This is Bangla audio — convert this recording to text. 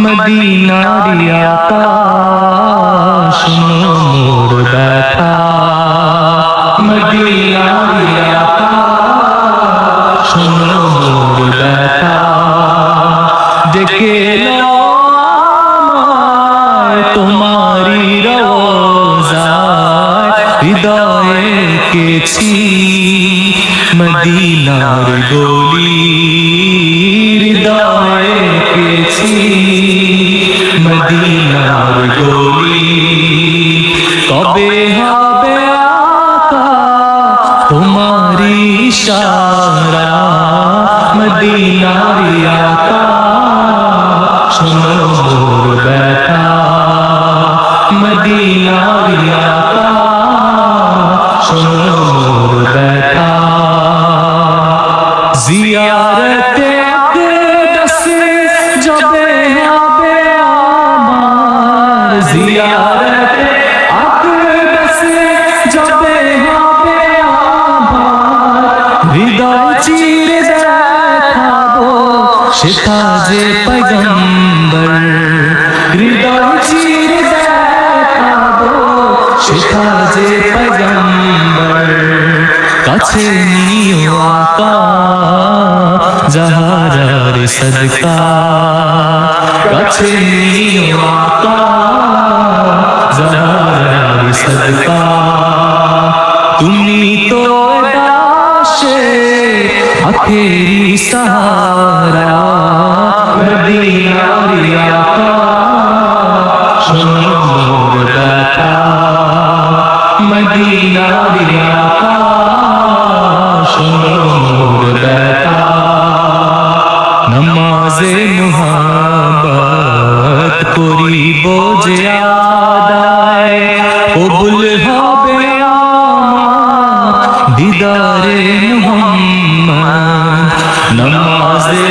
মদিনার আকাশ মোর ব্যথা, মদিনার আকাশ মোর ব্যথা, ডেকে নাও আমায় তোমারি রওজায়, হৃদয়ে এঁকেছি মদিনার গলি, হৃদয়ে এঁকেছি মদিনার গলি। কবে হবে আকা তোমারি ইশারা, মদিনার আকাশ মোর ব্যথা, মদিনার আকাশ মোর ব্যথা। জিয়ারতে আকদাস যবে হবে আমার, জিয়ারতে আকদাস যবে হবে আমার, হৃদয় চিরে দেখাবো সেটা যে পয়গম্বর, হৃদয় চিরে দেখাবো সেটা যে পয়গম্বর। কাছে নিও আকা জাহারার সদকা, কাছে নিও আকা জাহারার সদকা। তুমি তো দাশে আখেরি সাহারা, মদিনার আকাশ মোর ব্যথা, মদিনার আকাশ মোর ব্যথা। নমাজে মুহাব্বত করিব যে আদায়, কবুল হবে আমার দিদারে মুহাম্মদ। নমাজে